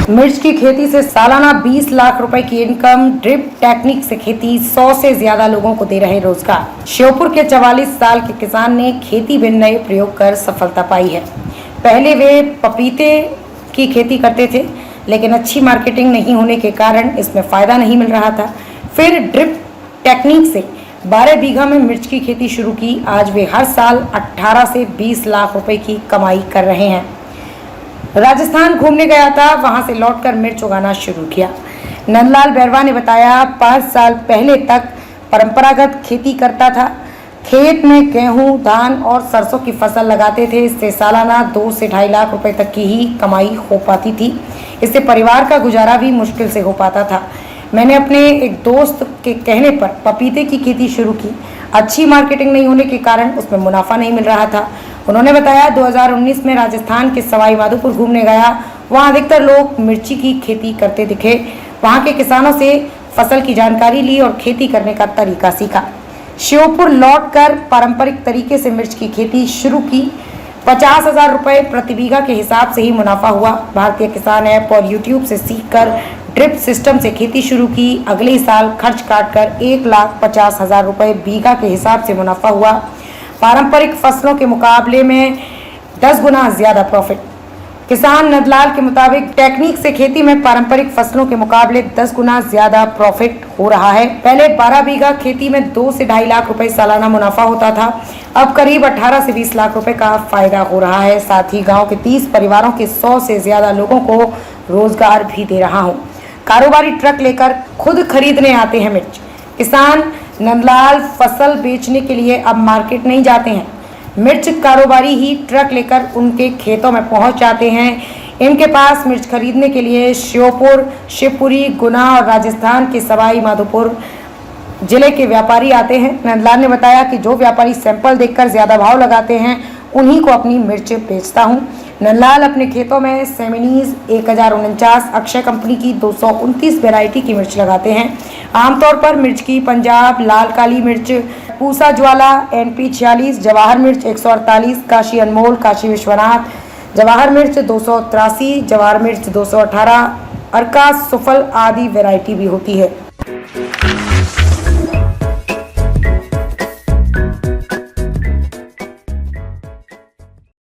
मिर्च की खेती से सालाना 20 लाख रुपए की इनकम। ड्रिप टेक्निक से खेती 100 से ज्यादा लोगों को दे रहे रोजगार। श्योपुर के 44 साल के किसान ने खेती में नए प्रयोग कर सफलता पाई है। पहले वे पपीते की खेती करते थे, लेकिन अच्छी मार्केटिंग नहीं होने के कारण इसमें फायदा नहीं मिल रहा था। फिर ड्रिप टेक्निक से 12 बीघा में मिर्च की खेती शुरू की। आज वे हर साल 18 से 20 लाख रुपए की कमाई कर रहे हैं। राजस्थान घूमने गया था, वहां से लौटकर मिर्च उगाना शुरू किया। नंदलाल बैरवा ने बताया, 5 साल पहले तक परंपरागत खेती करता था। खेत में गेहूं, धान और सरसों की फसल लगाते थे। इससे सालाना 2 से 2.5 लाख रुपए तक की ही कमाई हो पाती थी। इससे परिवार का गुजारा भी मुश्किल से हो पाता था। मैंने अपने एक दोस्त के कहने पर पपीते की खेती शुरू की। अच्छी मार्केटिंग नहीं होने के कारण उसमें मुनाफा नहीं मिल रहा था। उन्होंने बताया, 2019 में राजस्थान के सवाई माधोपुर घूमने गया। वहां अधिकतर लोग मिर्ची की खेती करते दिखे। वहां के किसानों से फसल की जानकारी ली और खेती करने का तरीका सीखा। श्योपुर लौटकर पारंपरिक तरीके से मिर्च की खेती शुरू की। 50,000 रुपए प्रति बीघा के हिसाब से ही मुनाफा हुआ। भारतीय किसान ऐप और यूट्यूब से सीखकर ड्रिप सिस्टम से खेती शुरू की। अगले साल खर्च काटकर 1,50,000 रुपए बीघा के हिसाब से मुनाफा हुआ। पारंपरिक फसलों के मुकाबले में 10 गुना ज्यादा प्रॉफिट। किसान नंदलाल के मुताबिक टेक्निक से खेती में पारंपरिक फसलों के मुकाबले 10 गुना ज्यादा प्रॉफिट हो रहा है। पहले 12 बीघा खेती में 2 से 2.5 लाख रुपए सालाना मुनाफा होता था। अब करीब 18 से 20 लाख रुपए का फायदा हो रहा है। साथ ही गांव के 30 परिवारों के 100 से ज्यादा लोगों को रोजगार भी दे रहा हूँ। कारोबारी ट्रक लेकर खुद खरीदने आते हैं मिर्च। किसान नंदलाल फसल बेचने के लिए अब मार्केट नहीं जाते हैं। मिर्च कारोबारी ही ट्रक लेकर उनके खेतों में पहुंच जाते हैं। इनके पास मिर्च खरीदने के लिए श्योपुर, शिवपुरी, गुना और राजस्थान के सवाई माधोपुर जिले के व्यापारी आते हैं। नंदलाल ने बताया कि जो व्यापारी सैंपल देखकर ज्यादा भाव लगाते हैं, उन्हीं को अपनी मिर्च बेचता हूं। नंदलाल अपने खेतों में सेमिनीज 1049, अक्षय कंपनी की 229 वैरायटी की मिर्च लगाते हैं। आमतौर पर मिर्च की पंजाब लाल काली मिर्च, पूसा ज्वाला, NP 46, जवाहर मिर्च 148, काशी अनमोल, काशी विश्वनाथ, जवाहर मिर्च 283, जवाहर मिर्च 218, अर्का सुफल आदि वैरायटी भी होती है।